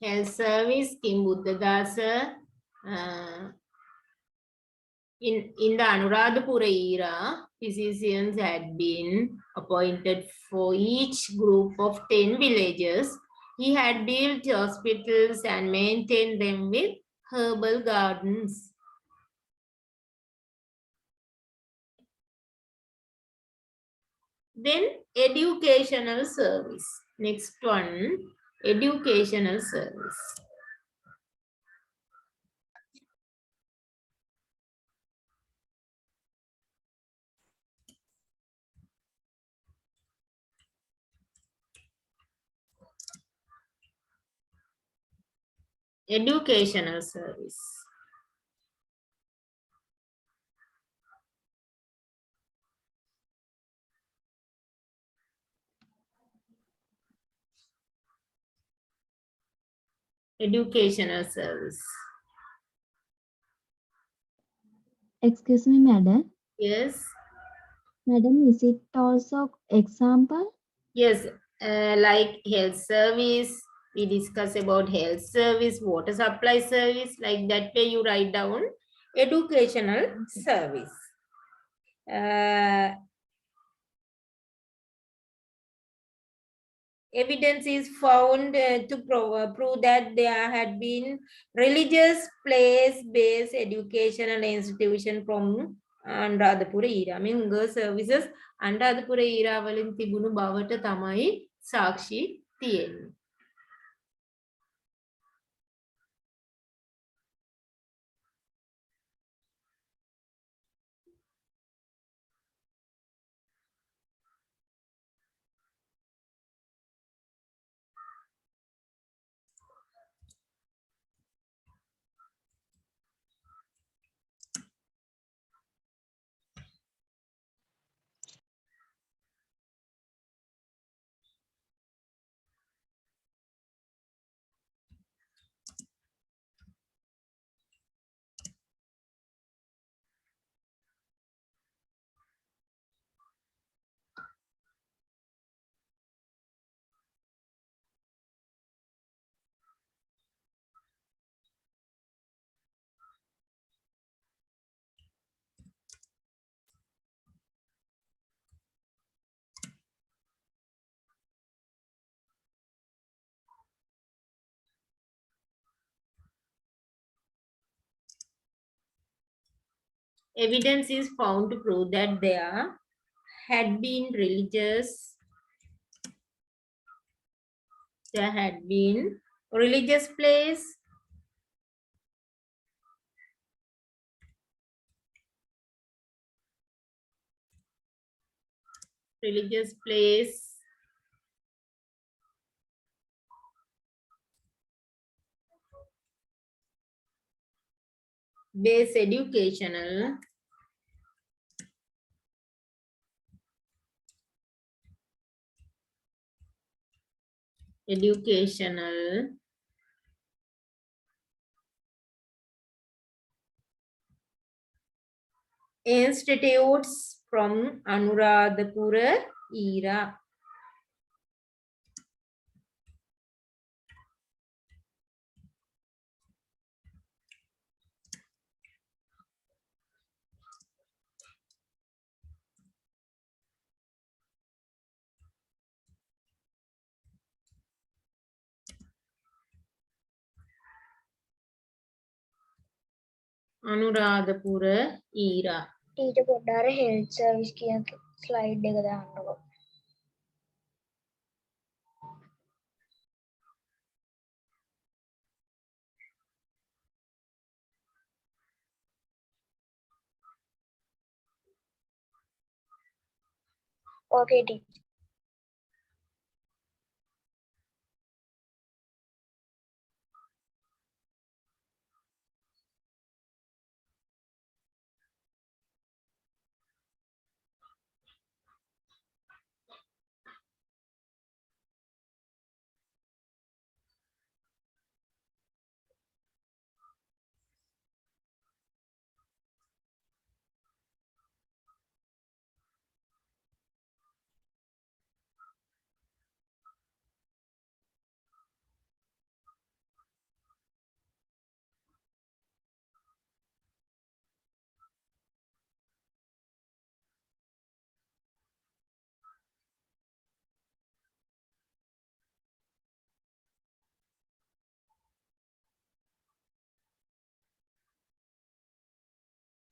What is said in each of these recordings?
Health service, Kim Buddhadasa. In the Anuradhapura era, physicians had been appointed for each group of 10 villages. He had built hospitals and maintained them with herbal gardens. Then educational service. Next one, educational service. Educational service. Educational service. Excuse me, madam. Yes. Madam, is it also example? Yes, like health service, we discuss about health service, water supply service, like that way you write down educational service. Evidence is found to prove that there had been religious place-based educational institution from Anuradhapura era. I mean, services Anuradhapura era වලින් තිබුණු බවට තමයි සාක්ෂි තියෙන්නේ. Evidence is found to prove that there had been religious place based educational institutes from Anuradhapura era. Anuradhapura era. ඊට පොඩ්ඩාර health service කියන slide එක දාන්නකො. Okay, teacher.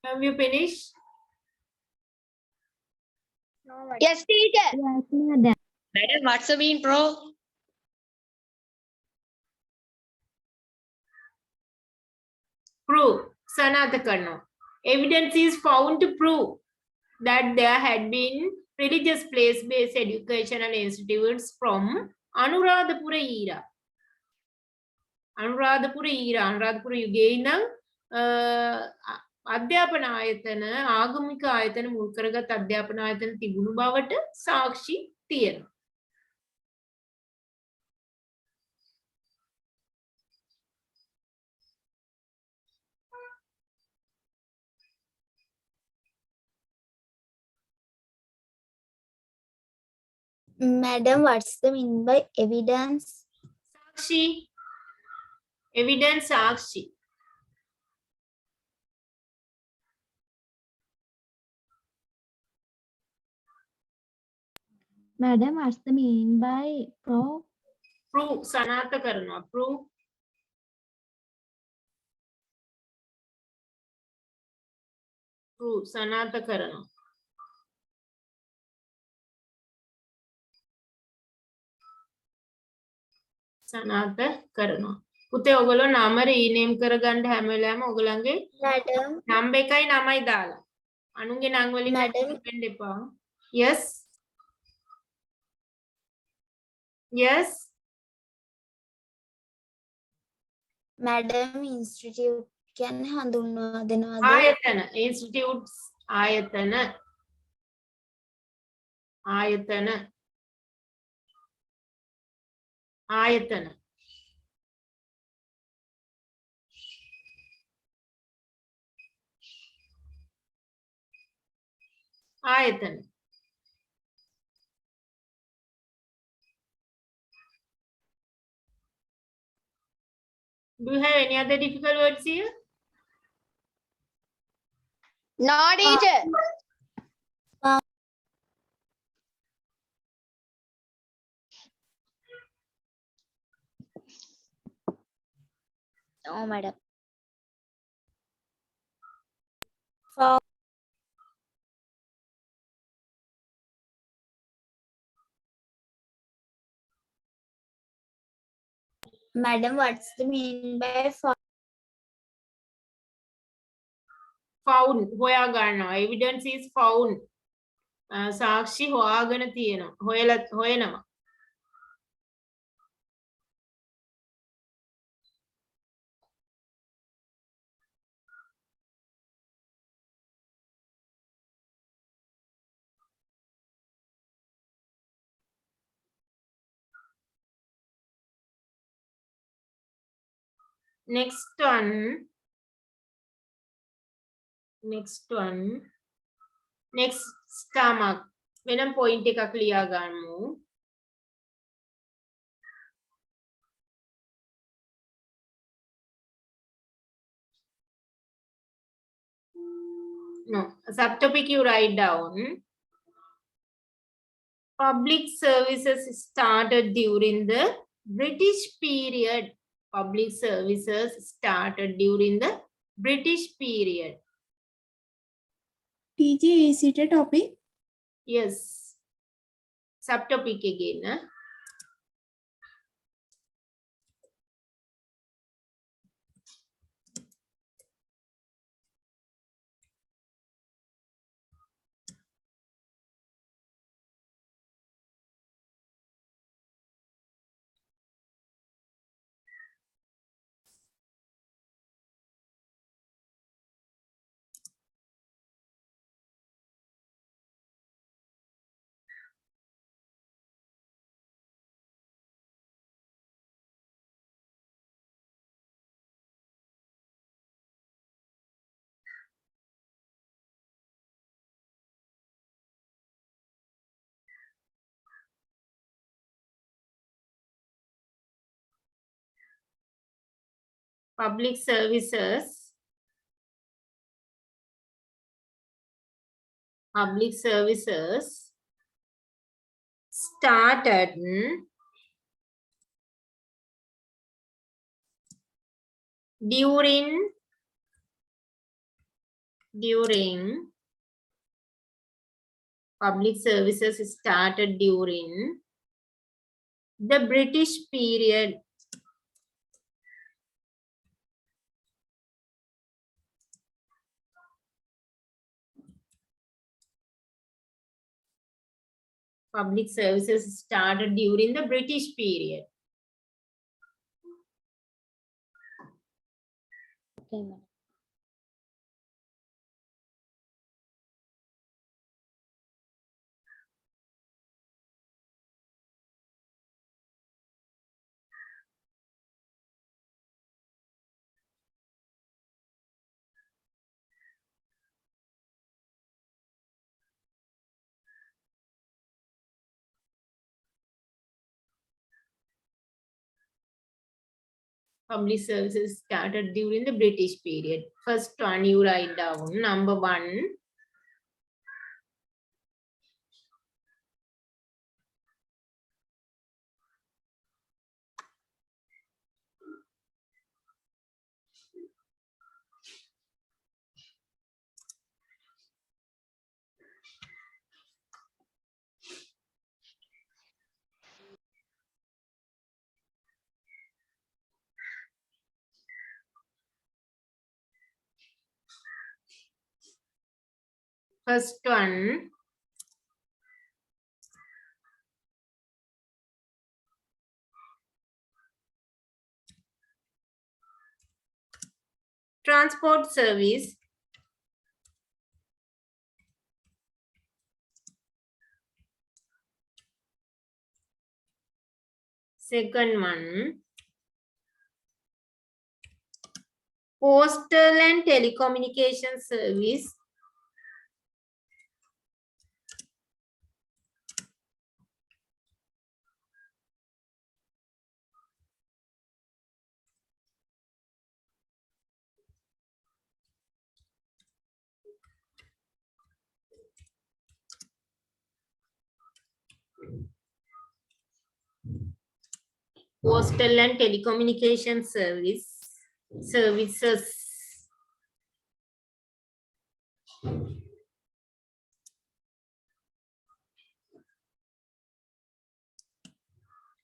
Have you finished? No, madam. Yes, teacher. Yes, madam. Madam, what's the mean, bro? Prove. Sanatha karna. Evidence is found to prove that there had been religious place-based educational institutes from Anuradhapura era. Anuradhapura era. Anuradhapura යුගයේ ඉඳන් අධ්‍යාපන ආයතන ආගමික ආයතන මුල් කරගත් අධ්‍යාපන ආයතන තිබුණු බවට සාක්ෂි තියෙනවා. Madam, what's the mean by evidence? සාක්ෂි. Evidence සාක්ෂි. Madam, what's the mean by proof? Prove. සනාථ කරනවා. Prove. Prove. සනාථ කරනවා. සනාථ කරනවා. පුතේ ඔයගොල්ලෝ නම රීනේම් කරගන්න හැම වෙලාවෙම ඔයගලන්ගේ Madam, නම් එකයි නමයි දාලා. අනුන්ගේ නම් වලින් Madam. වෙන්න එපා. Yes. Yes. Madam, institute කියන්නේ හඳුන්වා දෙනවද? ආයතන. Institutes ආයතන. ආයතන. ආයතන. ආයතන. Do you have any other difficult words here? No, teacher. No, madam. Madam, what's the mean by Found. හොයා ගන්නවා. Evidence is found. සාක්ෂි හොයාගෙන තියෙනවා. හොයනවා. Next one. Next stomach. වෙනම point එකක් ලියා ගන්නමු. No, subtopic you write down. Public services started during the British period. Public services started during the British period. TG, is it a topic? Yes. Subtopic again. Public services started during during public services started during the British period. Public services started during the British period. Okay, ma'am. Public services started during the British period. First one you write down. Number 1. First one. Transport service. Second one. Postal and telecommunication service. Postal and telecommunication services.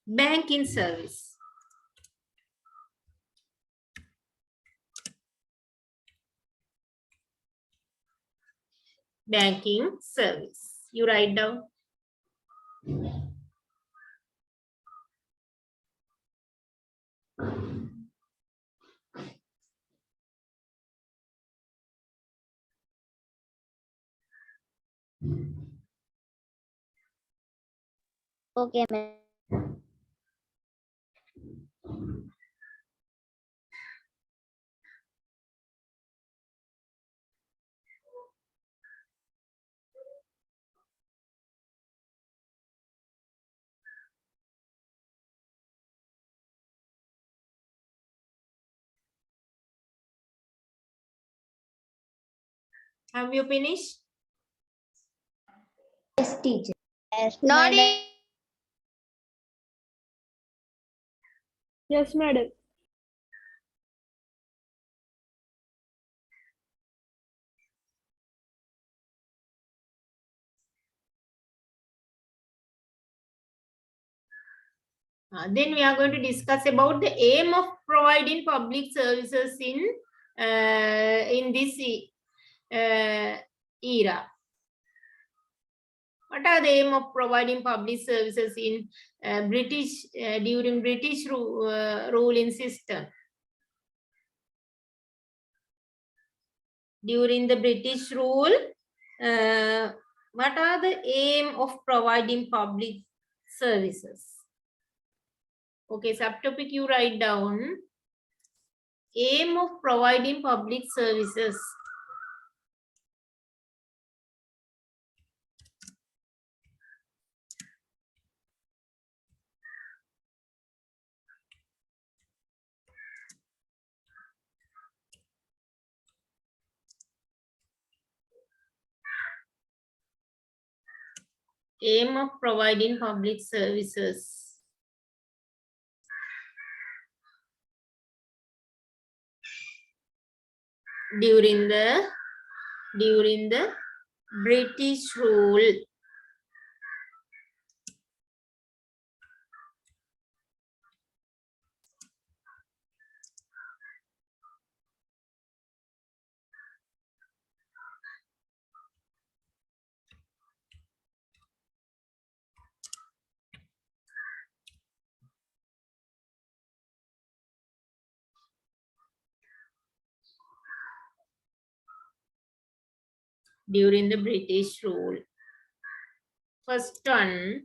Banking service. Banking service. You write down. Okay, ma'am. Have you finished? Yes, teacher. Yes, Nodding. madam. Yes, madam. Then we are going to discuss about the aim of providing public services in this era. What are the aim of providing public services in during British ruling system? During the British rule, what are the aim of providing public services? Okay, subtopic you write down. Aim of providing public services. Aim of providing public services. During the during the British rule. During the British rule. First one,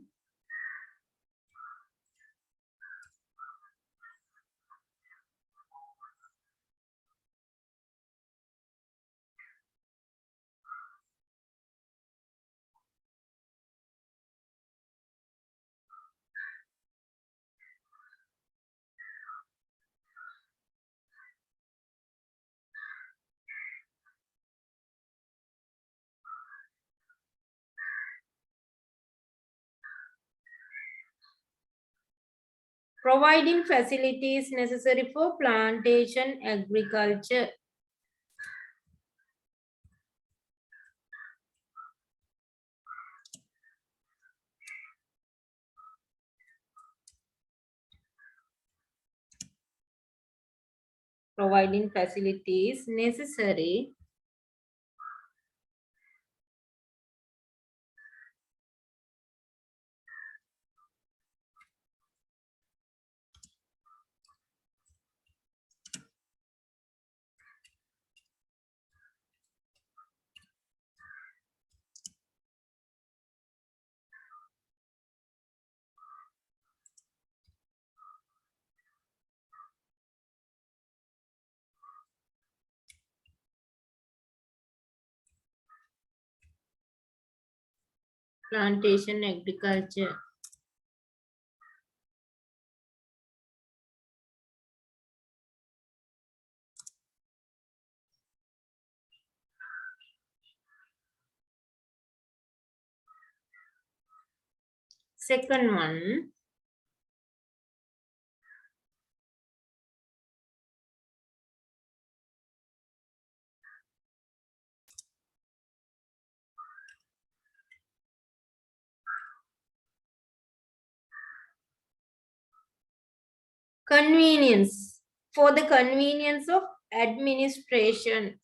providing facilities necessary for plantation agriculture. Providing facilities necessary plantation agriculture. Second one, convenience, for the convenience of administration.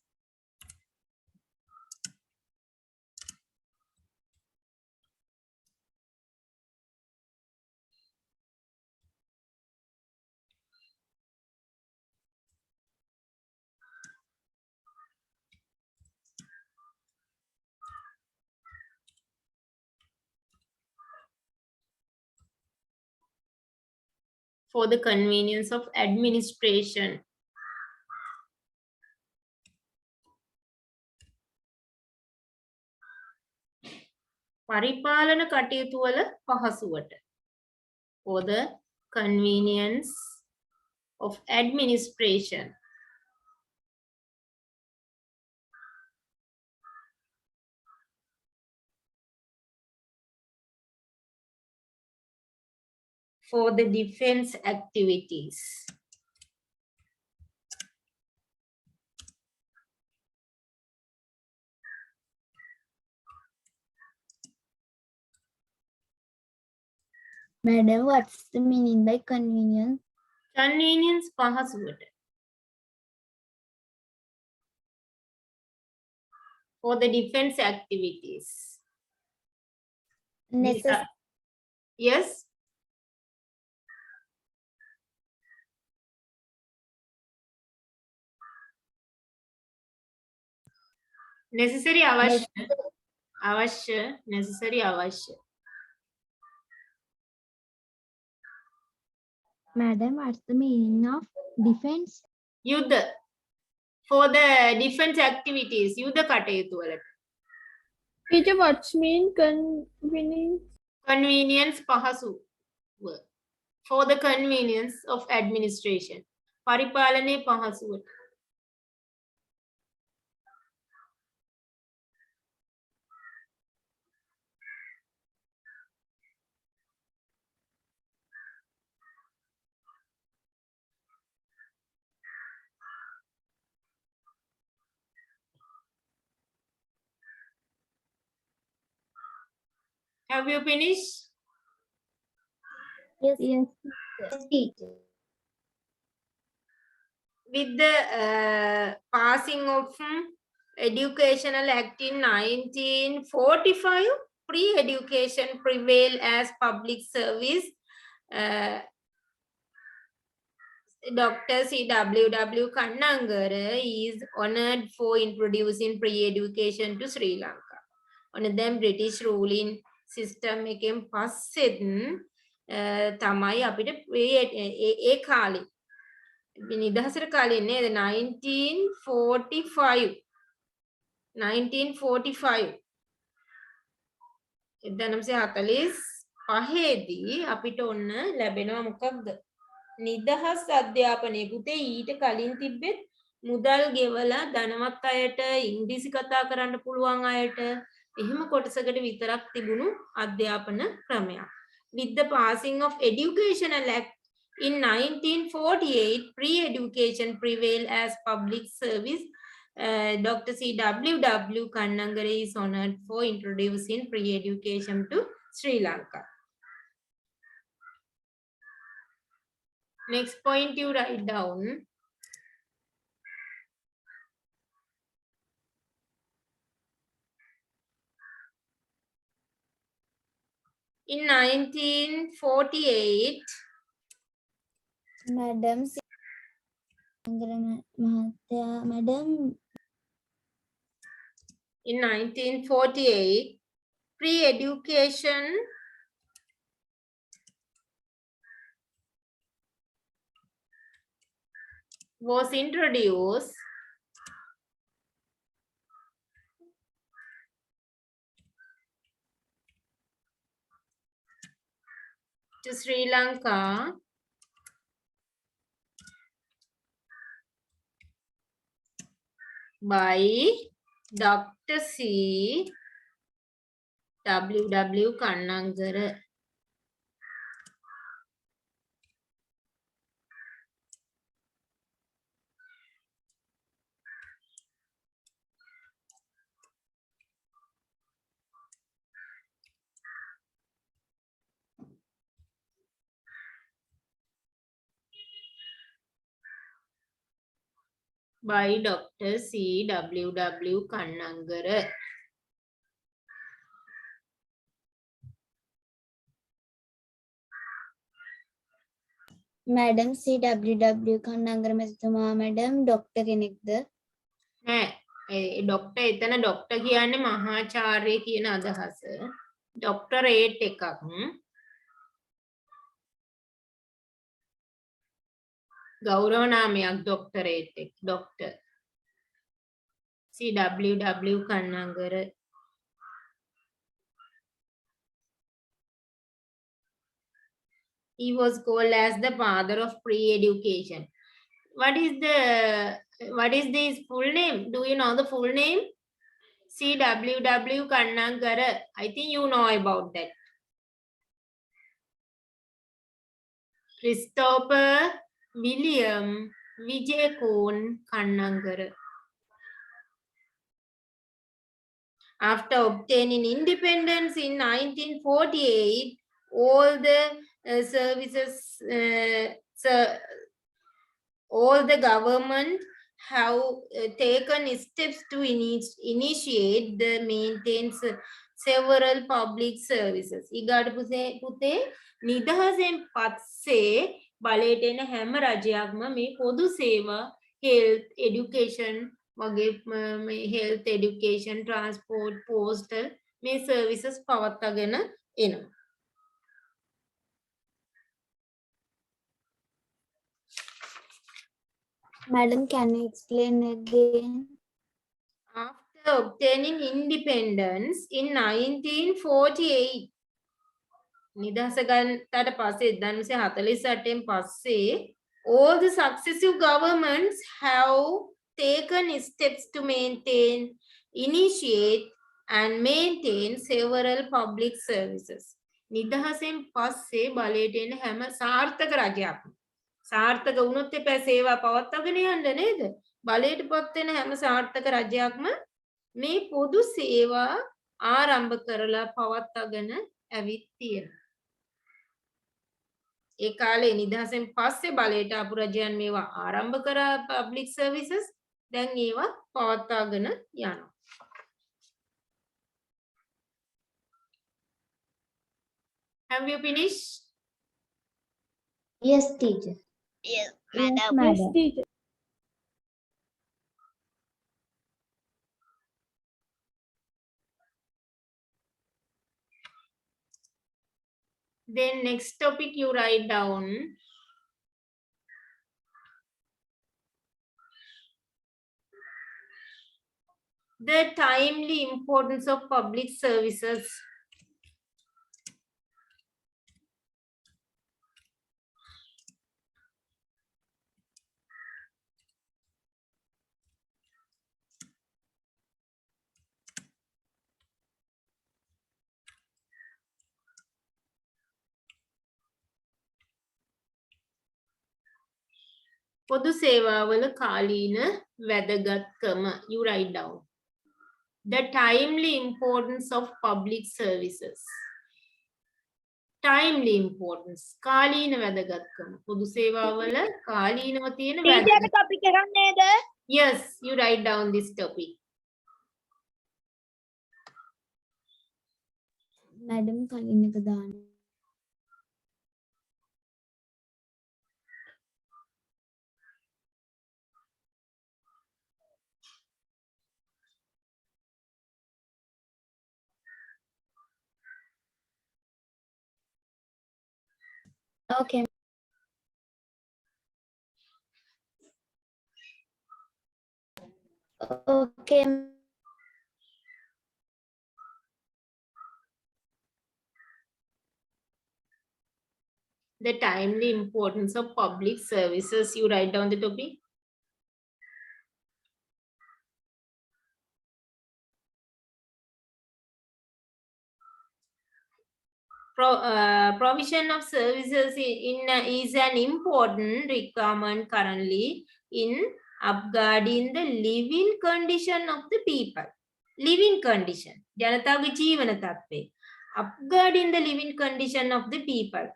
For the convenience of administration. පරිපාලන කටයුතු වල පහසුවට. For the convenience of administration. For the defense activities. Madam, what's the meaning by convenience? Convenience පහසුවට. For the defense activities. Yes. Necessary අවශ්‍ය. අවශ්‍ය. Necessary අවශ්‍ය. Madam, what's the meaning of defense? යුද්ධ. For the defense activities. යුද්ධ කටයුතු වලට. Teacher, what's mean convenience? Convenience පහසුව. For the convenience of administration. පරිපාලනයේ පහසුවට. Have you finished? Yes. teacher. With the passing of Educational Act in 1945, pre-education prevailed as public service. Dr. C.W.W. Kannangara is honored for introducing pre-education to Sri Lanka. On them British ruling system එකෙන් පස්සෙත් තමයි අපිට ඒ කාලේ නිදහසට කලින් නේද 1945 1945 දී අපිට ඔන්න ලැබෙනවා මොකක්ද නිදහස් අධ්‍යාපනය පුතේ ඊට කලින් තිබ්බෙත් මුදල් ගෙවලා ධනවත් අයට ඉංග්‍රීසි කතා කරන්න පුළුවන් අයට එහෙම කොටසකට විතරක් තිබුණු අධ්‍යාපන ක්‍රමයක්. With the passing of Educational Act in 1948, pre-education prevailed as public service. Dr. C.W.W. Kannangara is honored for introducing pre-education to Sri Lanka. Next point you write down. In 1948, Madam in 1948, pre-education was introduced to Sri Lanka by Dr. C.W.W. Kannangara. By Dr. C.W.W. Kannangara. Madam C.W.W. Kannangara මැතිතුමා madam doctor කෙනෙක්ද? නෑ ඒ doctor එතන doctor කියන්නේ මහාචාර්ය කියන අදහස. ડોක්ටරේට් එකක්. ගෞරව නාමයක් ડોක්ටරේට් එක. Doctor C.W.W. Kannangara. He was called as the father of pre-education. What is his full name? Do you know the full name? C.W.W. Kannangara. I think you know about that. Christopher William Vijayakon Kannangara. After obtaining independence in 1948, all the all the government have taken steps to initiate the maintains several public services. ඊගාට පුතේ නිදහසෙන් පස්සේ බලයට එන හැම රජයක්ම මේ පොදු සේවා health education වගේ health education transport postal මේ services පවත්වාගෙන එනවා. Madam, can you explain again? After obtaining independence in 1948, නිදහස ගන්නට පස්සේ 1948න් පස්සේ all the successive governments have taken steps to maintain, initiate and maintain several public services. නිදහසෙන් පස්සේ බලයට එන හැම සාර්ථක රජයක්ම සාර්ථක වුණොත් එපා සේවා පවත්වාගෙන යන්න නේද? බලයට පත් වෙන හැම සාර්ථක රජයක්ම මේ පොදු සේවා ආරම්භ කරලා පවත්වාගෙන ඇවිත් තියෙනවා. ඒ කාලේ නිදහසෙන් පස්සේ බලයට ආපු රජයන් මේවා ආරම්භ කරා public services. දැන් ඒවා පවත්වාගෙන යනවා. Have you finished? Yes, teacher. Yes, Yes, Yes, madam. teacher. Then next topic you write down. The timely importance of public services. පොදු සේවාවල කාලීන වැදගත්කම. You write down. The timely importance of public services. Timely importance. කාලීන වැදගත්කම. පොදු සේවාවල කාලීනව තියෙන වැදගත්. topic එකක් නේද? Yes, you write down this topic. Madam කලින් එක දාන්න. Okay. Okay. The timely importance of public services. You write down the topic. Provision of services is an important requirement currently in upgrading the living condition of the people. Living condition. ජනතාවගේ ජීවන තත්ත්වය. Upgrading the living condition of the people.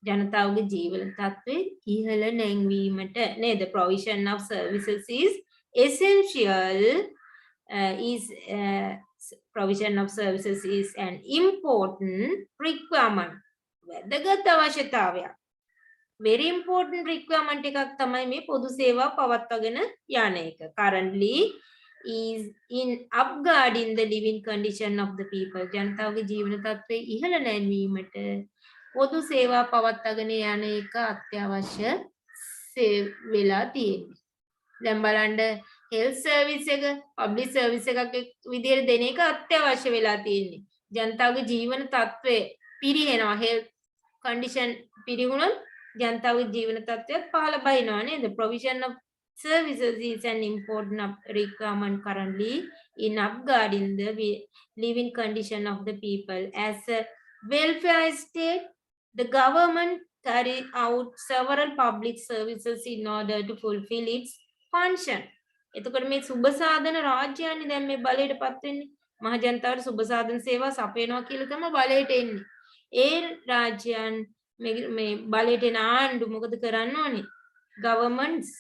ජනතාවගේ ජීවන තත්ත්වය ඉහළ නැංවීමට නේද? Provision of services is essential. Provision of services is an important requirement. වැදගත් අවශ්‍යතාවයක්. Very important requirement එකක් තමයි මේ පොදු සේවා පවත්වාගෙන යන එක. Currently is in upgrading the living condition of the people. ජනතාවගේ ජීවන තත්ත්වය ඉහළ නැංවීමට පොදු සේවා පවත්වාගෙන යන එක අත්‍යවශ්‍ය වෙලා තියෙනවා. දැන් බලන්න health service එක public service එකක් විදියට දෙන එක අත්‍යවශ්‍ය වෙලා තියෙන්නේ. ජනතාවගේ ජීවන තත්ත්වය පිරිහෙනවා. health condition පිරිහුණොත් ජනතාවගේ ජීවන තත්ත්වයක් පහළ බහිනවා නේද? Provision of services is an important requirement currently in upgrading the living condition of the people. As a welfare state, the government carry out several public services in order to fulfill its function. එතකොට මේ සුබ සාධන රාජ්‍යයන්නේ දැන් මේ බලයට පත් වෙන්නේ. මහ ජනතාවට සුබ සාධන සේවා සපයනවා කියලා තමයි බලයට එන්නේ. ඒ රාජ්‍යයන් මේ බලයට එන ආණ්ඩු මොකද කරන්න ඕනේ? Governments.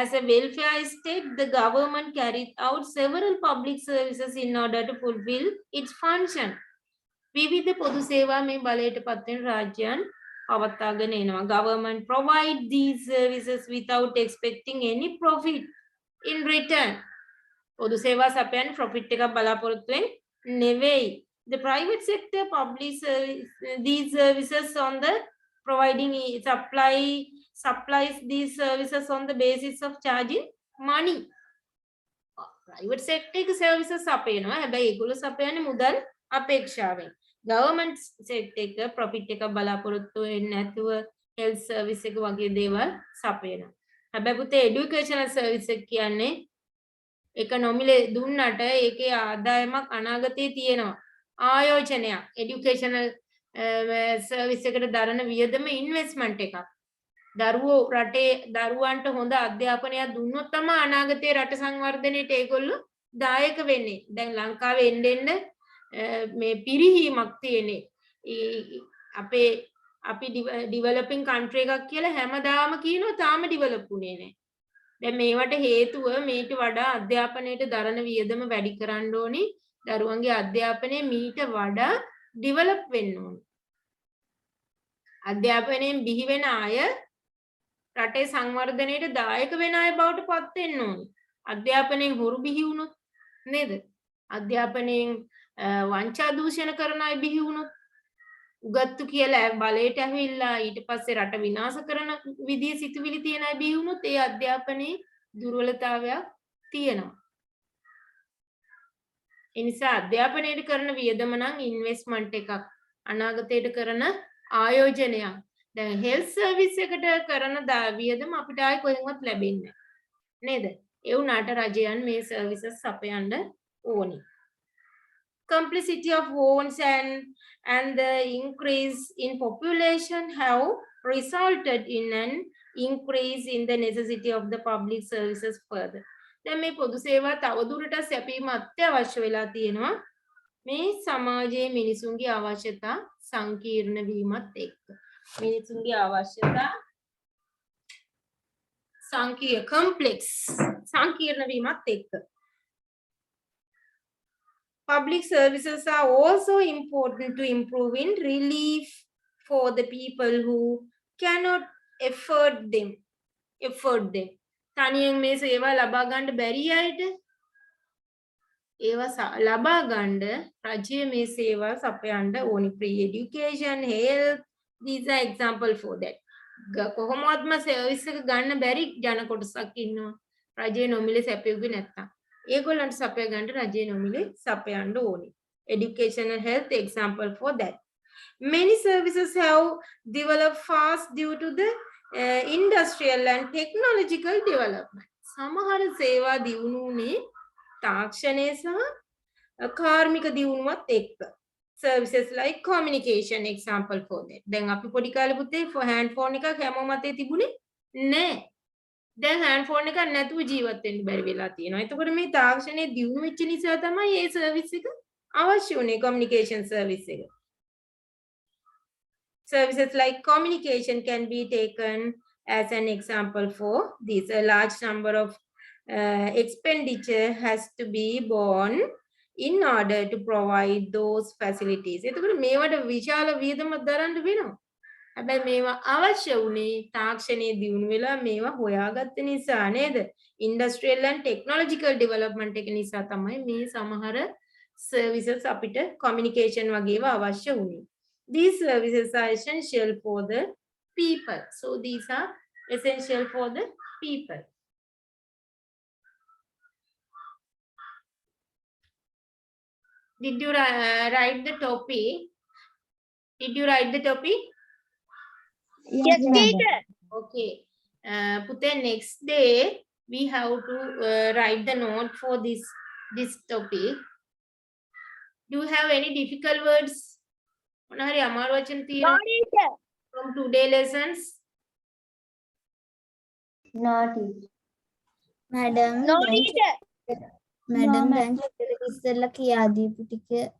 As a welfare state, the government carried out several public services in order to fulfill its function. විවිධ පොදු සේවා මේ බලයට පත් වෙන රාජ්‍යයන් පවත්වාගෙන එනවා. Government provide these services without expecting any profit in return. පොදු සේවා සපයන්නේ profit එකක් බලාපොරොත්තුෙන් නෙවෙයි. The private sector publish these services on the providing supplies these services on the basis of charging money. Private sector එක services සපයනවා. හැබැයි ඒගොල්ලෝ සපයන්නේ මුදල් අපේක්ෂාවෙන්. Government sector එක profit එක බලාපොරොත්තු වෙන්නේ නැතුව health service එක වගේ දේවල් සපයනවා. හැබැයි පුතේ educational service එක කියන්නේ එක නොමිලේ දුන්නට ඒකේ ආදායමක් අනාගතයේ තියෙනවා. ආයෝජනයක් educational service එකට දරන වියදම investment එකක්. දරුවෝ රටේ දරුවන්ට හොඳ අධ්‍යාපනයක් දුන්නොත් තමයි අනාගතයේ රට සංවර්ධනයේට ඒගොල්ලෝ දායක වෙන්නේ. දැන් ලංකාවේ එන්න මේ පිරිහීමක් තියෙන්නේ. අපේ අපි ඩිවලොපින් කන්ට්‍රි එකක් කියලා හැමදාම කියනවා තාම ඩිවලොප් වුණේ නැහැ. දැන් මේවට හේතුව මේට වඩා අධ්‍යාපනයට දරන වියදම වැඩි කරන්න ඕනි. දරුවන්ගේ අධ්‍යාපනය මීට වඩා ඩිවලොප් වෙන්න ඕනි. අධ්‍යාපනයෙන් බිහි වෙන අය රටේ සංවර්ධනයට දායක වෙන අය බවට පත් වෙන්න ඕනි. අධ්‍යාපනයෙන් හොරු බිහි වුණොත් නේද? අධ්‍යාපනයෙන් වංචා දූෂණ කරන අය බිහි වුණොත් උගත්තු කියලා බලයට ඇවිල්ලා ඊට පස්සේ රට විනාශ කරන විදිය සිතුවිලි තියන අය බිහි වුණොත් ඒ අධ්‍යාපනයේ දුර්වලතාවයක් තියෙනවා. ඒ නිසා අධ්‍යාපනයට කරන වියදම නම් ඉන්වෙස්ට්මන්ට් එකක්. අනාගතයට කරන ආයෝජනයක්. දැන් හෙල්ත් සර්විස් එකට කරන වියදම අපිට ආයි කොහෙන්වත් ලැබෙන්නේ නේද? ඒ වුණාට රජයන් මේ සර්විසස් අපයන්න ඕනි. Complexity of wounds and the increase in population have resulted in an increase in the necessity of the public services further. දැන් මේ පොදු සේවා තවදුරටත් සැපීම අත්‍යවශ්‍ය වෙලා තියෙනවා. මේ සමාජයේ මිනිසුන්ගේ අවශ්‍යතා සංකීර්ණ වීමත් එක්ක. මිනිසුන්ගේ අවශ්‍යතා සංකීර්ණ වීමත් එක්ක. Public services are also important to improve in relief for the people who cannot afford them. තනියෙන් මේ සේවා ලබා ගන්න බැරි අයට ඒවා ලබා ගන්න රජය මේ සේවා සපයන්න ඕනි. free education, health, these are example for that. කොහොමවත්ම සර්විස් එක ගන්න බැරි ජන කොටසක් ඉන්නවා. රජය නොමිලේ සැපයුවේ නැත්තම්. ඒගොල්ලන්ට සපය ගන්න රජය නොමිලේ සපයන්න ඕනි. Education and health example for that. Many services have developed fast due to the industrial and technological development. සමහර සේවා දියුණුනේ තාක්ෂණය සහ කාර්මික දියුණුවත් එක්ක. Services like communication example for that. දැන් අපි පොඩි කාලේ පුතේ hand phone එකක් හැමෝම අතේ තිබුණේ නැහැ. දැන් hand phone එකක් නැතුව ජීවත් වෙන්න බැරි වෙලා තියෙනවා. එතකොට මේ තාක්ෂණයේ දියුණු වෙච්ච නිසා තමයි මේ සර්විස් එක අවශ්‍ය උනේ communication service එක. Services like communication can be taken as an example for this. A large number of expenditure has to be borne in order to provide those facilities. එතකොට මේවට විශාල වියදමක් දරන්න වෙනවා. හැබැයි මේවා අවශ්‍ය උනේ තාක්ෂණයේ දියුණු වෙලා මේවා හොයාගත්ත නිසා නේද? Industrial and technological development එක නිසා තමයි මේ සමහර services අපිට communication වගේව අවශ්‍ය උනේ. These services are essential for the people. So these are essential for the people. Did you write the topic? Did you write the topic? Yes, teacher. Okay. Pute, next day we have to write the note for this topic. Do you have any difficult words? මොනහරි අමාරු වචන No, තියෙනවා teacher. from today lessons? No, teacher. madam No, teacher. madam දැන් ඉස්සෙල්ලා කියා දීපු ටික